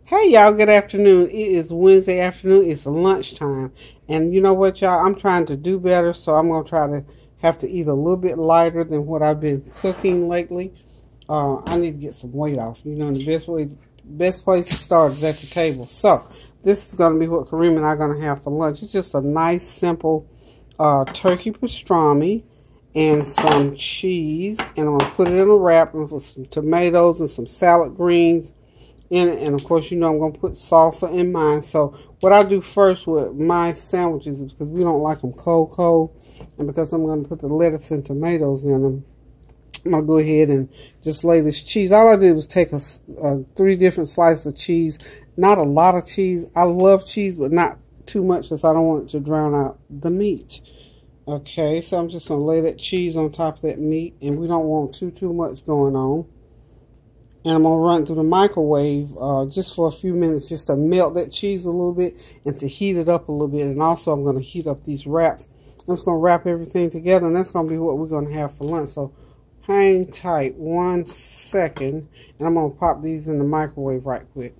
Hey y'all, good afternoon. It is Wednesday afternoon. It's lunchtime. And you know what, y'all? I'm trying to do better, so I'm going to try to have to eat a little bit lighter than what I've been cooking lately. I need to get some weight off. You know, the best place to start is at the table. So, this is going to be what Kareem and I are going to have for lunch. It's just a nice, simple turkey pastrami and some cheese. And I'm going to put it in a wrap with some tomatoes and some salad greens in it. And of course, you know I'm going to put salsa in mine. So what I do first with my sandwiches is, because we don't like them cold, and because I'm going to put the lettuce and tomatoes in them, I'm going to go ahead and just lay this cheese. All I did was take 3 different slices of cheese. Not a lot of cheese. I love cheese, but not too much, because I don't want it to drown out the meat. Okay, so I'm just going to lay that cheese on top of that meat, and we don't want too much going on. And I'm going to run it through the microwave just for a few minutes, just to melt that cheese a little bit and to heat it up a little bit. And also I'm going to heat up these wraps. I'm just going to wrap everything together, and that's going to be what we're going to have for lunch. So hang tight 1 second, and I'm going to pop these in the microwave right quick.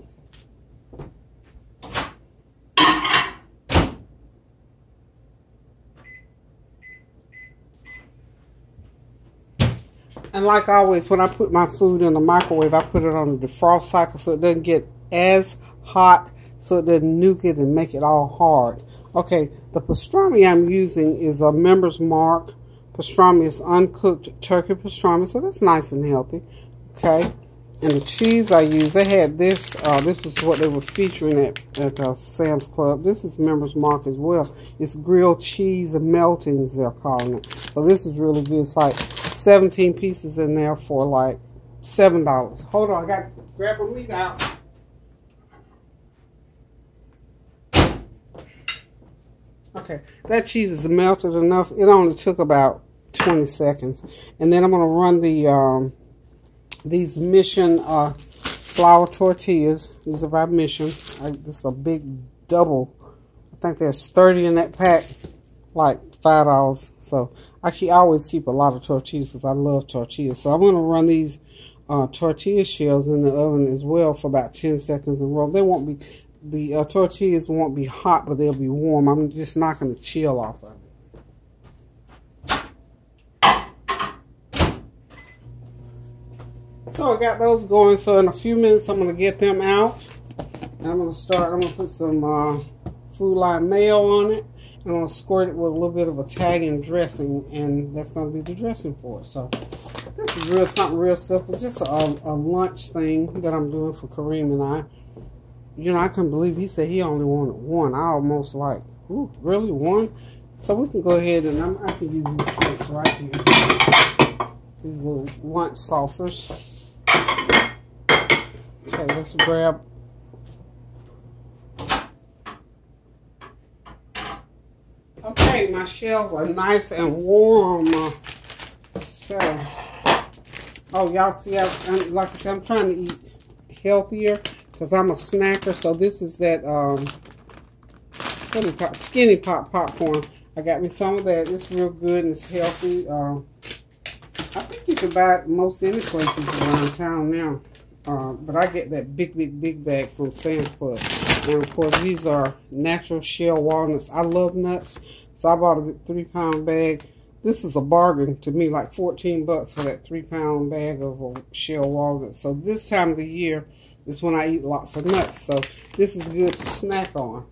And like always, when I put my food in the microwave, I put it on the defrost cycle so it doesn't get as hot, so it doesn't nuke it and make it all hard. Okay, the pastrami I'm using is a Member's Mark pastrami. It's uncooked turkey pastrami, so that's nice and healthy. Okay, and the cheese I use, they had this. This is what they were featuring at Sam's Club. This is Member's Mark as well. It's grilled cheese meltings, they're calling it. So this is really good. It's like 17 pieces in there for like $7. Hold on, I got to grab a meat out. Okay, that cheese is melted enough. It only took about 20 seconds. And then I'm going to run the these Mission flour tortillas. These are by Mission. This is a big double. I think there's 30 in that pack, like $5. So I always keep a lot of tortillas because I love tortillas. So I'm going to run these tortilla shells in the oven as well for about 10 seconds and roll. They won't be, the tortillas won't be hot, but they'll be warm. I'm just knocking the chill off of it. So I got those going. So in a few minutes I'm going to get them out. And I'm going to put some Food Line mayo on it. I'm going to squirt it with a little bit of Italian dressing, and that's going to be the dressing for it. So this is something real simple, just a lunch thing that I'm doing for Kareem and I. You know, I couldn't believe he said he only wanted 1. I almost like, ooh, really 1? So we can go ahead and I can use these plates right here. These little lunch saucers. Okay, let's grab. Okay, my shells are nice and warm. So, oh, y'all see, like I said, I'm trying to eat healthier because I'm a snacker. So this is that, what do you call it? Skinny Pop popcorn. I got me some of that. It's real good and it's healthy. I think you can buy it most any places around town now. But I get that big bag from Sam's Club. And of course, these are natural shell walnuts. I love nuts, so I bought a 3-pound bag. This is a bargain to me, like 14 bucks for that 3-pound bag of shell walnuts. So this time of the year is when I eat lots of nuts. So this is good to snack on.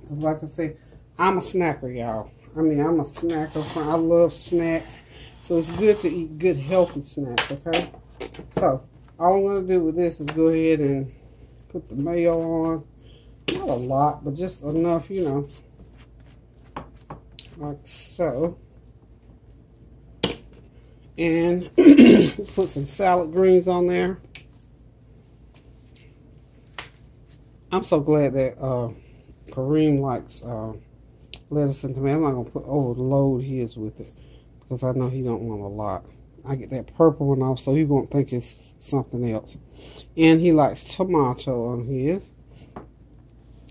Because like I say, I'm a snacker, y'all. I mean, I'm a snacker. I love snacks. So it's good to eat good, healthy snacks, okay? So all I'm going to do with this is go ahead and put the mayo on. Not a lot, but just enough, you know. Like so. And put some salad greens on there. I'm so glad that Kareem likes lettuce and tomato. I'm not going to overload his with it, because I know he don't want a lot. I get that purple one off so he won't think it's something else. And he likes tomato on his.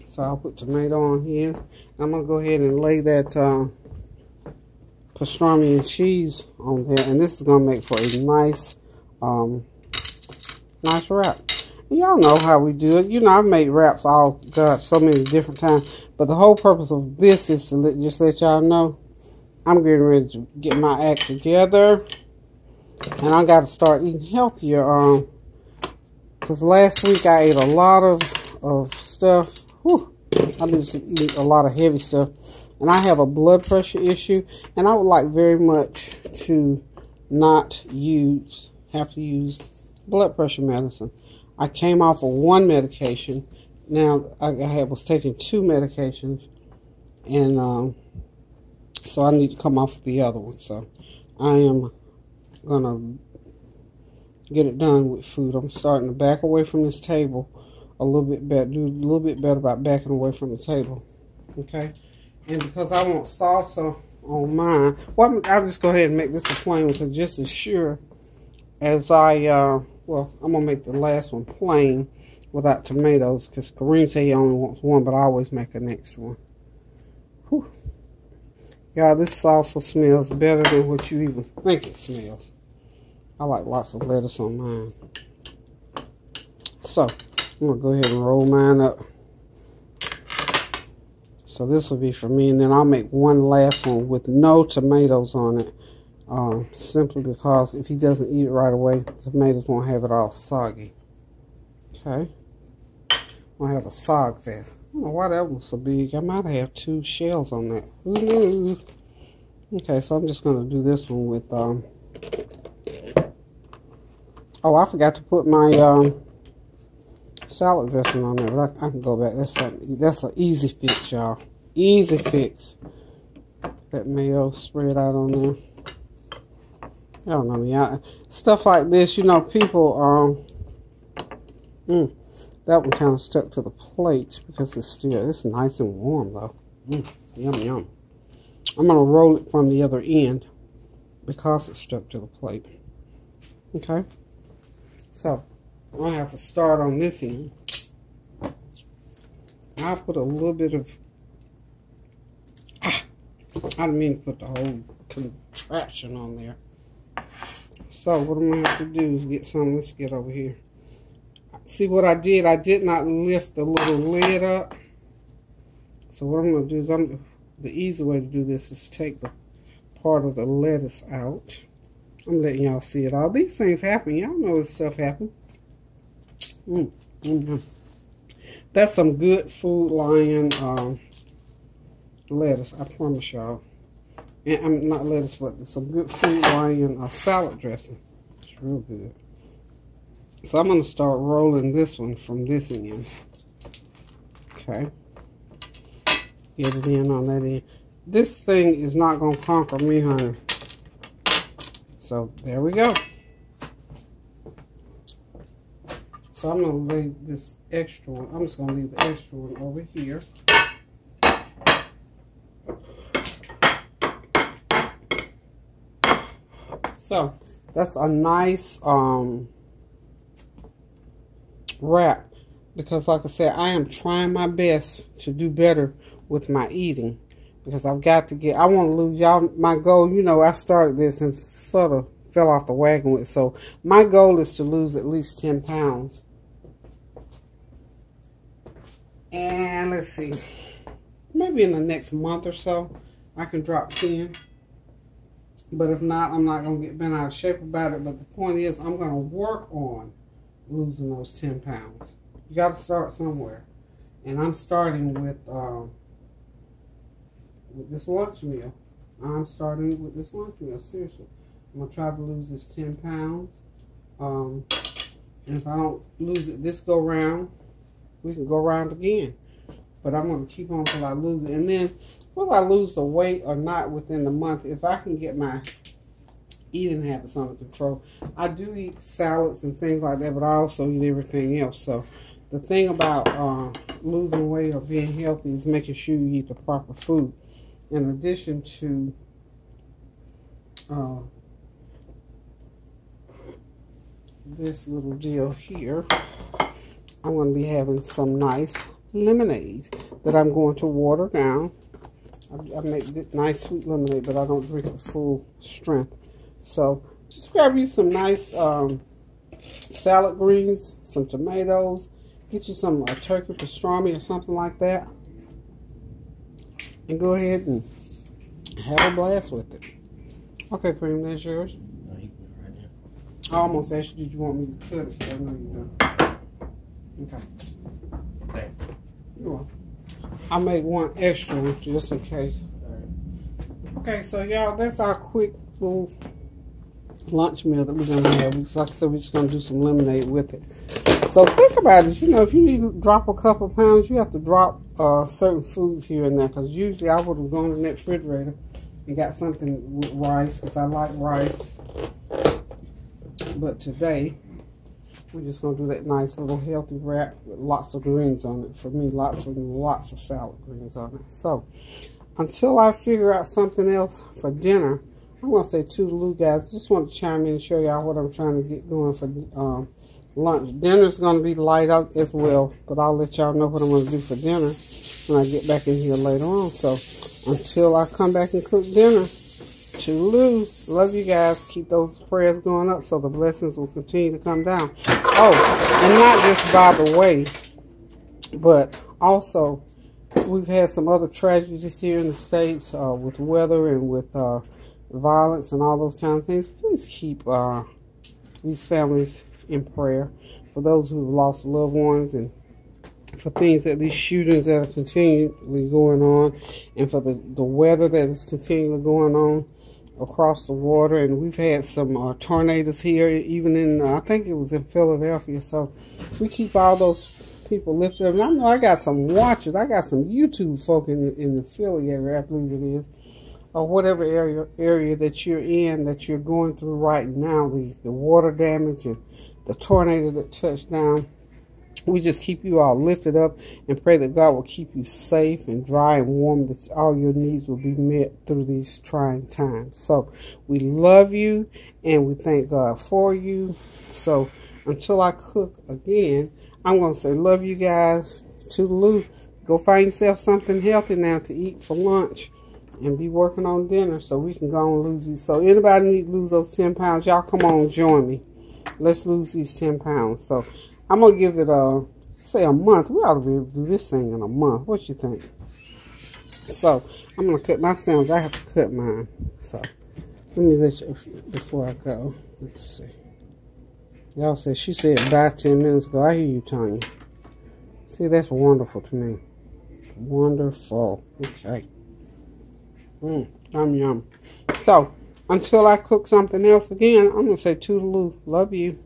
So I'll put tomato on his. I'm going to go ahead and lay that pastrami and cheese on there. And this is going to make for a nice, nice wrap. Y'all know how we do it. You know, I've made wraps all, God, so many different times. But the whole purpose of this is to just let y'all know I'm getting ready to get my act together. And I got to start eating healthier. Because last week I ate a lot of stuff. Whew, I've been just eating a lot of heavy stuff. And I have a blood pressure issue. And I would like very much to not have to use blood pressure medicine. I came off of one medication. Now I was taking 2 medications, and so I need to come off the other one. So I am gonna get it done with food. I'm starting to back away from this table a little bit better. Do a little bit better about backing away from the table. Okay, and because I want salsa on mine, well, I'll just go ahead and make this a plain one, because just as sure as well, I'm going to make the last one plain without tomatoes, because Kareem said he only wants one, but I always make a next one. Whew. Y'all, this salsa smells better than what you even think it smells. I like lots of lettuce on mine. So, I'm going to go ahead and roll mine up. So this will be for me, and then I'll make one last one with no tomatoes on it. Simply because if he doesn't eat it right away, the tomatoes won't have it all soggy. Okay. I'll have a sog fest. I don't know why that was so big. I might have 2 shells on that. Who knew? Okay, so I'm just going to do this one with, oh, I forgot to put my, salad dressing on there, but I can go back. That's an easy fix, y'all. Easy fix. That mayo spread out on there. Y'all know me. Stuff like this, you know, people, that one kind of stuck to the plate because it's nice and warm, though. Yum, yum. I'm going to roll it from the other end because it's stuck to the plate. Okay? So, I'm going to have to start on this end. I'll put a little bit of, I didn't mean to put the whole contraption on there. So what I'm going to have to do is get some. Let's get over here. See what I did? I did not lift the little lid up. So what I'm going to do is, the easy way to do this is take the part of the lettuce out. I'm letting y'all see it all. These things happen. Y'all know this stuff happens. That's some good Food Lion lettuce, I promise y'all. And I'm not lettuce, but some good Food Lion salad dressing. It's real good. So I'm going to start rolling this one from this end. Okay. Get it in on that end. This thing is not going to conquer me, honey. So there we go. So I'm going to lay this extra one. I'm just going to leave the extra one over here. So that's a nice wrap, because like I said, I am trying my best to do better with my eating, because I've got to I want to lose, y'all, my goal, you know, I started this and sort of fell off the wagon with it. So my goal is to lose at least 10 pounds. And let's see, maybe in the next month or so, I can drop 10. But if not, I'm not going to get bent out of shape about it. But the point is, I'm going to work on losing those 10 pounds. You got to start somewhere. And I'm starting with this lunch meal. I'm starting with this lunch meal, seriously. I'm going to try to lose this 10 pounds. And if I don't lose it this go round, we can go around again. But I'm going to keep on until I lose it. And then, whether I lose the weight or not within the month, if I can get my eating habits under control. I do eat salads and things like that, but I also eat everything else. So the thing about losing weight or being healthy is making sure you eat the proper food. In addition to this little deal here, I'm going to be having some nice lemonade that I'm going to water down. I make nice sweet lemonade, but I don't drink it full strength. So just grab you some nice salad greens, some tomatoes. Get you some turkey pastrami or something like that. And go ahead and have a blast with it. Okay, Cream, that's yours. No, you can put it right there. I almost asked you, did you want me to cut it? So I know you don't. Okay. Okay. You're welcome. I made one extra one just in case. Okay, so y'all, that's our quick little lunch meal that we're going to have. Like I said, we're just going to do some lemonade with it. So think about it. You know, if you need to drop a couple of pounds, you have to drop certain foods here and there. Because usually I would have gone in that refrigerator and got something with rice, because I like rice. But today, we're just going to do that nice little healthy wrap with lots of greens on it. For me, lots and lots of salad greens on it. So, until I figure out something else for dinner, I'm going to say toodaloo, guys. Just want to chime in and show y'all what I'm trying to get going for lunch. Dinner's going to be light out as well, but I'll let y'all know what I'm going to do for dinner when I get back in here later on. So, until I come back and cook dinner, toodaloo. Love you guys. Keep those prayers going up so the blessings will continue to come down. Oh, and not just by the way, but also we've had some other tragedies here in the States with weather and with violence and all those kind of things. Please keep these families in prayer for those who have lost loved ones, and for things that these shootings that are continually going on, and for the weather that is continually going on across the water. And we've had some tornadoes here, even in I think it was in Philadelphia. So we keep all those people lifted up. And I know I got some watchers. I got some YouTube folk in the Philly area, I believe it is, or whatever area that you're in, that you're going through right now. The water damage and the tornado that touched down. We just keep you all lifted up and pray that God will keep you safe and dry and warm, that all your needs will be met through these trying times. So we love you and we thank God for you. So until I cook again, I'm going to say love you guys. Toodaloo. Go find yourself something healthy now to eat for lunch and be working on dinner so we can go and lose these. So anybody need to lose those 10 pounds, y'all come on, join me. Let's lose these 10 pounds. So I'm going to give it say a month. We ought to be able to do this thing in a month. What you think? So I'm going to cut my sandwich. I have to cut mine. So let me let you, before I go. Let's see. Y'all said, she said bye 10 minutes ago. I hear you, Tanya. See, that's wonderful to me. Wonderful. Okay. Yum, yum. So until I cook something else again, I'm going to say toodaloo. Love you.